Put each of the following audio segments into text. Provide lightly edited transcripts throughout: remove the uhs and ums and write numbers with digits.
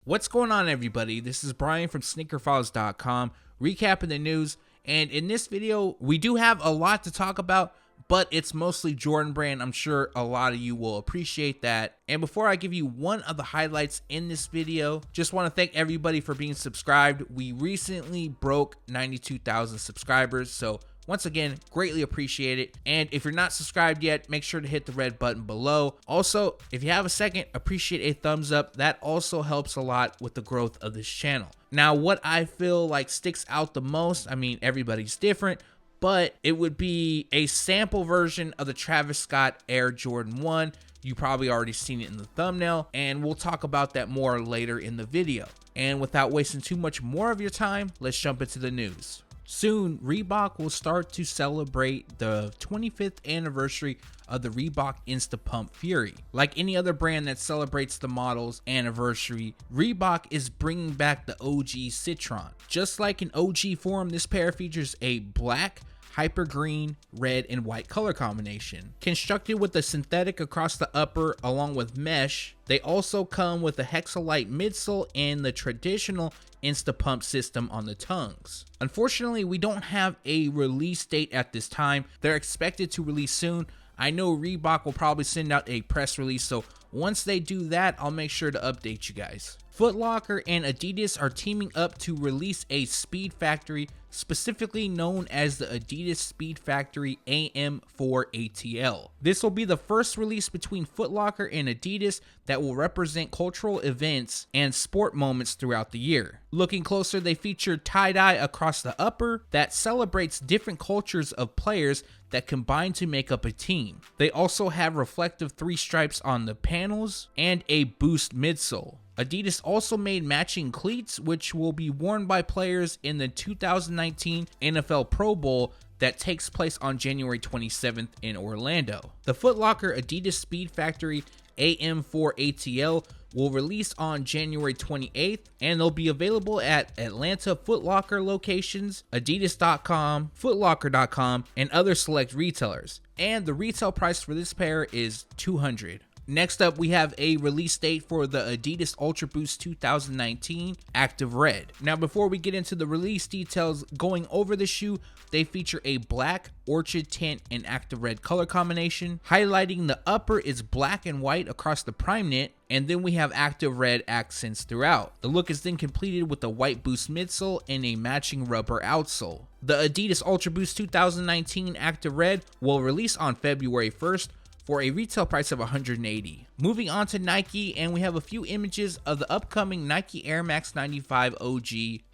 What's going on, everybody? This is Brian from SneakerFiles.com, recapping the news, and in this video, we do have a lot to talk about, but it's mostly Jordan Brand. I'm sure a lot of you will appreciate that. And before I give you one of the highlights in this video, just want to thank everybody for being subscribed. We recently broke 92,000 subscribers, so once again, greatly appreciate it. And if you're not subscribed yet, make sure to hit the red button below. Also, if you have a second, appreciate a thumbs up. That also helps a lot with the growth of this channel. Now, what I feel like sticks out the most, I mean, everybody's different, but it would be a sample version of the Travis Scott Air Jordan 1. You probably already seen it in the thumbnail, and we'll talk about that more later in the video. And without wasting too much more of your time, let's jump into the news. Soon, Reebok will start to celebrate the 25th anniversary of the Reebok Insta Pump Fury. Like any other brand that celebrates the model's anniversary, Reebok is bringing back the OG Citron. Just like in OG form, this pair features a black, hyper green, red, and white color combination. Constructed with a synthetic across the upper along with mesh, they also come with a Hexalite midsole and the traditional Insta Pump system on the tongues. Unfortunately, we don't have a release date at this time. They're expected to release soon. I know Reebok will probably send out a press release, so once they do that, I'll make sure to update you guys. Foot Locker and Adidas are teaming up to release a Speedfactory, specifically known as the Adidas Speedfactory AM4ATL. This will be the first release between Foot Locker and Adidas that will represent cultural events and sport moments throughout the year. Looking closer, they feature tie-dye across the upper that celebrates different cultures of players that combine to make up a team. They also have reflective 3 stripes on the panels and a boost midsole. Adidas also made matching cleats, which will be worn by players in the 2019 NFL Pro Bowl that takes place on January 27th in Orlando. The Foot Locker Adidas Speedfactory AM4ATL will release on January 28th, and they'll be available at Atlanta Foot Locker locations, Adidas.com, Footlocker.com, and other select retailers. And the retail price for this pair is $200. Next up, we have a release date for the Adidas Ultra Boost 2019 Active Red. Now, before we get into the release details, going over the shoe, they feature a black, orchid tint, and active red color combination. Highlighting the upper is black and white across the prime knit, and then we have active red accents throughout. The look is then completed with a white boost midsole and a matching rubber outsole. The Adidas Ultra Boost 2019 Active Red will release on February 1st, for a retail price of $180. Moving on to Nike, and we have a few images of the upcoming Nike Air Max 95 OG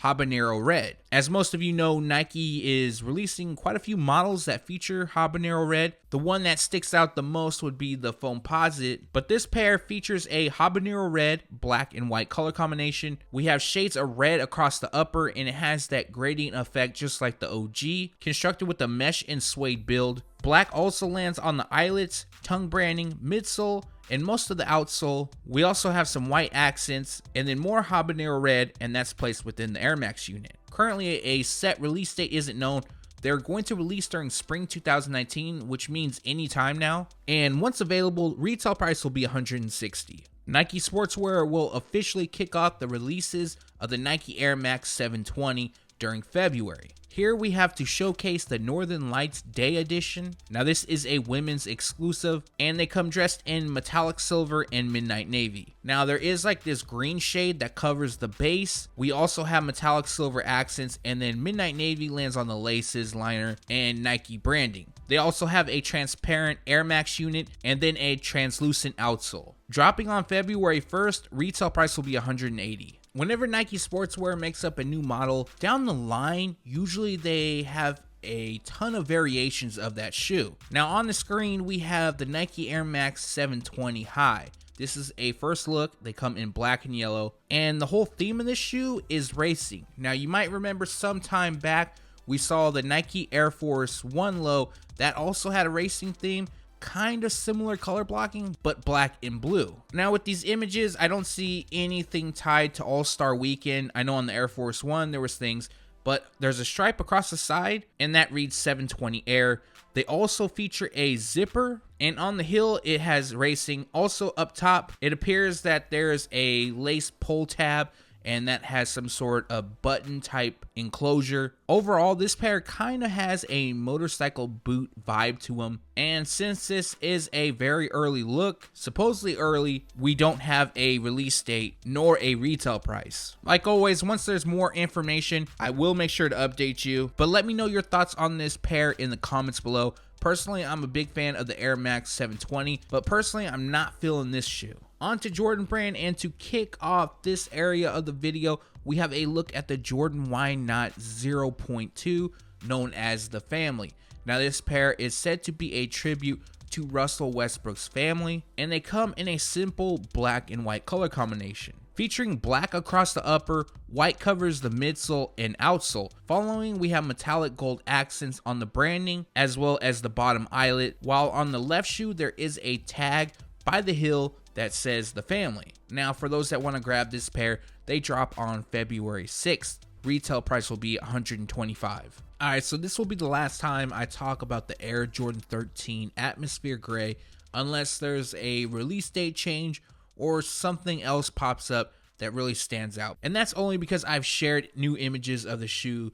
Habanero Red. As most of you know, Nike is releasing quite a few models that feature Habanero Red. The one that sticks out the most would be the Foamposite, but this pair features a Habanero Red, black and white color combination. We have shades of red across the upper, and it has that gradient effect just like the OG, constructed with a mesh and suede build. Black also lands on the eyelets, tongue branding, midsole, and most of the outsole. We also have some white accents, and then more Habanero Red, and that's placed within the Air Max unit. Currently, a set release date isn't known. They're going to release during spring 2019, which means anytime now. And once available, retail price will be $160. Nike Sportswear will officially kick off the releases of the Nike Air Max 720 during February. Here we have to showcase the Northern Lights Day Edition. Now this is a women's exclusive, and they come dressed in metallic silver and midnight navy. Now there is like this green shade that covers the base. We also have metallic silver accents, and then midnight navy lands on the laces, liner, and Nike branding. They also have a transparent Air Max unit and then a translucent outsole. Dropping on February 1st, retail price will be $180. Whenever Nike Sportswear makes up a new model, down the line, usually they have a ton of variations of that shoe. Now on the screen, we have the Nike Air Max 720 High. This is a first look. They come in black and yellow, and the whole theme of this shoe is racing. Now you might remember some time back, we saw the Nike Air Force 1 Low that also had a racing theme. Kind of similar color blocking, but black and blue. Now with these images, I don't see anything tied to All-Star Weekend. I know on the Air Force One there was things, but there's a stripe across the side, and that reads 720 Air. They also feature a zipper, and on the heel it has racing. Also up top, it appears that there's a lace pull tab, and that has some sort of button type enclosure. Overall, this pair kind of has a motorcycle boot vibe to them. And since this is a very early look, supposedly early, we don't have a release date nor a retail price. Like always, once there's more information, I will make sure to update you. But let me know your thoughts on this pair in the comments below. Personally, I'm a big fan of the Air Max 720, but personally, I'm not feeling this shoe. On to Jordan Brand, and to kick off this area of the video, we have a look at the Jordan Why Not 0.2, known as the Family. Now, this pair is said to be a tribute to Russell Westbrook's family, and they come in a simple black and white color combination. Featuring black across the upper, white covers the midsole and outsole. Following, we have metallic gold accents on the branding as well as the bottom eyelet, while on the left shoe there is a tag by the heel that says the Family. Now, for those that want to grab this pair, they drop on February 6th. Retail price will be $125. Alright, so this will be the last time I talk about the Air Jordan 13 Atmosphere Gray, unless there's a release date change or something else pops up that really stands out. And that's only because I've shared new images of the shoe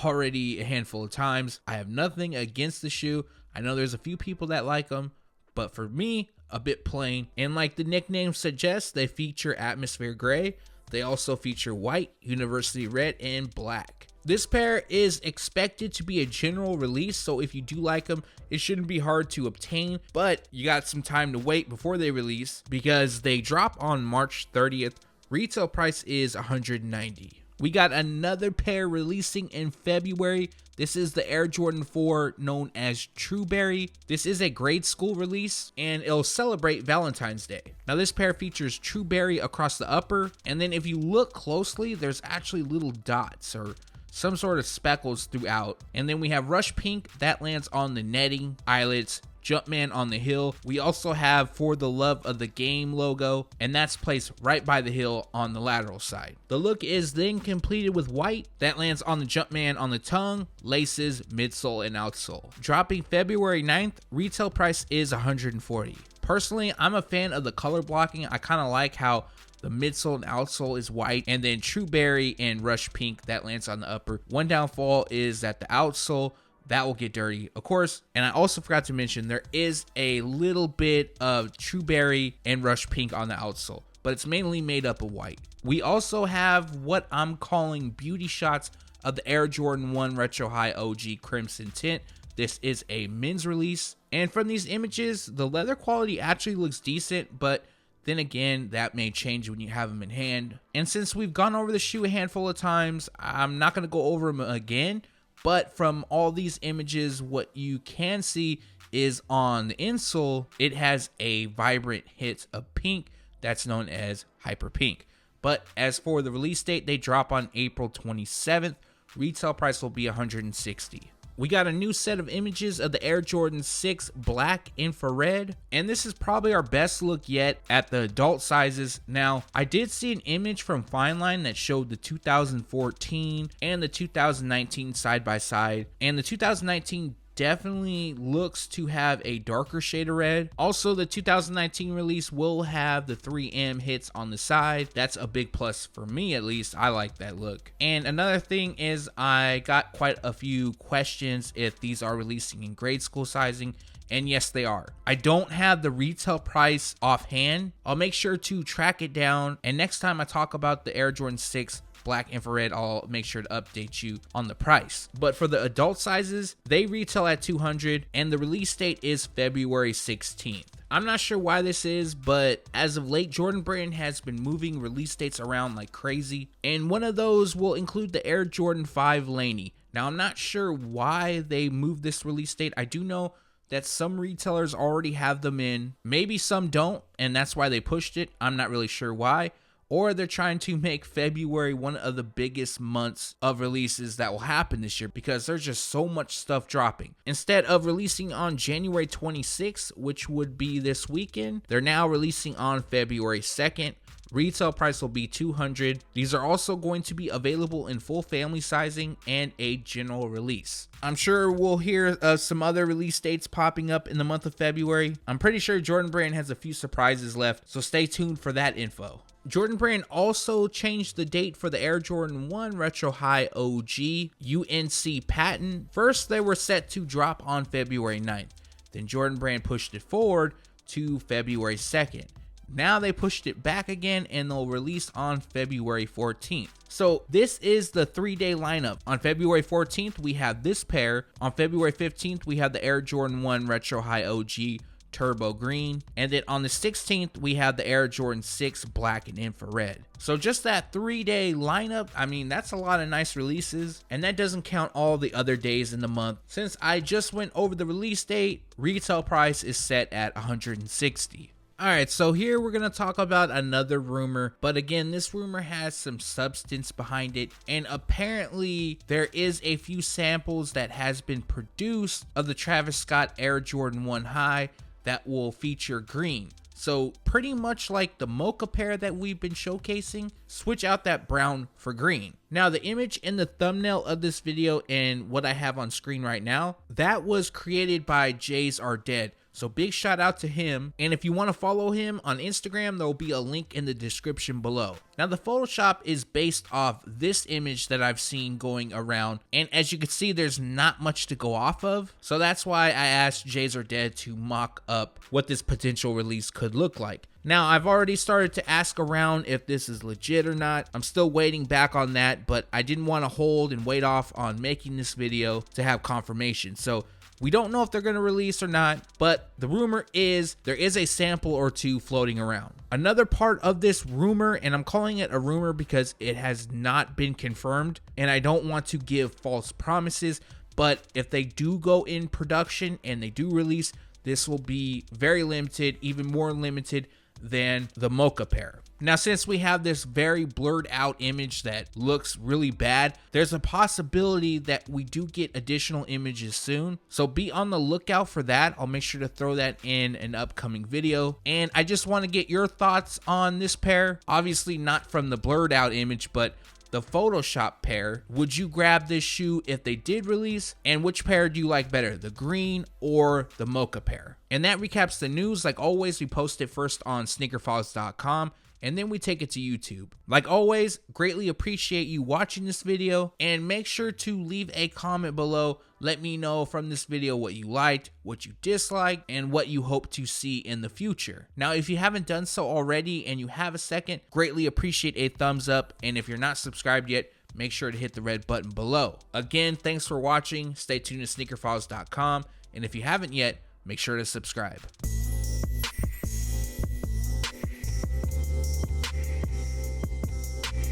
already a handful of times. I have nothing against the shoe. I know there's a few people that like them, but for me, a bit plain. And like the nickname suggests, they feature Atmosphere Gray. They also feature white, University Red, and black. This pair is expected to be a general release, so if you do like them, it shouldn't be hard to obtain, but you got some time to wait before they release because they drop on March 30th. Retail price is $190. We got another pair releasing in February. This is the Air Jordan 4, known as Trueberry. This is a grade school release, and it'll celebrate Valentine's Day. Now, this pair features Trueberry across the upper, and then if you look closely, there's actually little dots or some sort of speckles throughout. And then we have Rush Pink that lands on the netting, eyelets, Jumpman on the heel. We also have For the Love of the Game logo, and that's placed right by the heel on the lateral side. The look is then completed with white that lands on the Jumpman on the tongue, laces, midsole, and outsole. Dropping February 9th, retail price is $140. Personally, I'm a fan of the color blocking. I kind of like how the midsole and outsole is white, and then Trueberry and Rush Pink that lands on the upper. One downfall is that the outsole, that will get dirty, of course. And I also forgot to mention there is a little bit of Trueberry and Rush Pink on the outsole, but it's mainly made up of white. We also have what I'm calling beauty shots of the Air Jordan 1 Retro High OG Crimson Tint. This is a men's release, and from these images, the leather quality actually looks decent, but then again, that may change when you have them in hand. And since we've gone over the shoe a handful of times, I'm not going to go over them again. But from all these images, what you can see is on the insole, it has a vibrant hit of pink that's known as Hyper Pink. But as for the release date, they drop on April 27th. Retail price will be $160. We got a new set of images of the Air Jordan 6 Black Infrared, and this is probably our best look yet at the adult sizes. Now, I did see an image from Fineline that showed the 2014 and the 2019 side by side, and the 2019 definitely looks to have a darker shade of red. Also, the 2019 release will have the 3M hits on the side. That's a big plus for me, at least. I like that look. And another thing is I got quite a few questions if these are releasing in grade school sizing. And yes, they are. I don't have the retail price offhand. I'll make sure to track it down. And next time I talk about the Air Jordan 6 Black Infrared, I'll make sure to update you on the price. But for the adult sizes, they retail at $200, and the release date is February 16th. I'm not sure why this is, but as of late, Jordan Brand has been moving release dates around like crazy, and one of those will include the Air Jordan 5 Laney. Now, I'm not sure why they moved this release date. I do know that some retailers already have them in. Maybe some don't, and that's why they pushed it. I'm not really sure why. or they're trying to make February one of the biggest months of releases that will happen this year because there's just so much stuff dropping. Instead of releasing on January 26th, which would be this weekend, they're now releasing on February 2nd. Retail price will be $200. These are also going to be available in full family sizing and a general release. I'm sure we'll hear some other release dates popping up in the month of February. I'm pretty sure Jordan Brand has a few surprises left, so stay tuned for that info. Jordan Brand also changed the date for the Air Jordan 1 Retro High OG UNC patent. First, they were set to drop on February 9th. Then Jordan Brand pushed it forward to February 2nd. Now they pushed it back again and they'll release on February 14th. So this is the 3-day lineup. On February 14th, we have this pair. On February 15th, we have the Air Jordan 1 Retro High OG Turbo Green. And then on the 16th, we have the Air Jordan 6 Black and Infrared. So just that 3-day lineup, I mean, that's a lot of nice releases. And that doesn't count all the other days in the month. Since I just went over the release date, retail price is set at $160. Alright, so here we're going to talk about another rumor, but again, this rumor has some substance behind it, and apparently there is a few samples that has been produced of the Travis Scott Air Jordan 1 High that will feature green. So pretty much like the mocha pair that we've been showcasing, switch out that brown for green. Now the image in the thumbnail of this video and what I have on screen right now, that was created by Jays Are Dead. So big shout out to him. And if you want to follow him on Instagram, there will be a link in the description below. Now the Photoshop is based off this image that I've seen going around. And as you can see, there's not much to go off of. So that's why I asked Jays Are Dead to mock up what this potential release could look like. Now, I've already started to ask around if this is legit or not. I'm still waiting back on that, but I didn't want to hold and wait off on making this video to have confirmation. So we don't know if they're going to release or not, but the rumor is there is a sample or two floating around. Another part of this rumor, and I'm calling it a rumor because it has not been confirmed, and I don't want to give false promises, but if they do go in production and they do release, this will be very limited, even more limited than the mocha pair. Now, since we have this very blurred out image that looks really bad, there's a possibility that we do get additional images soon. So be on the lookout for that. I'll make sure to throw that in an upcoming video. And I just want to get your thoughts on this pair. Obviously not from the blurred out image, but the Photoshop pair. Would you grab this shoe if they did release? And which pair do you like better, the green or the mocha pair? And that recaps the news. Like always, we post it first on SneakerFiles.com. And then we take it to YouTube. Like always, greatly appreciate you watching this video, and make sure to leave a comment below. Let me know from this video what you liked, what you disliked, and what you hope to see in the future. Now, if you haven't done so already and you have a second, greatly appreciate a thumbs up. And if you're not subscribed yet, make sure to hit the red button below. Again, thanks for watching. Stay tuned to SneakerFiles.com. And if you haven't yet, make sure to subscribe.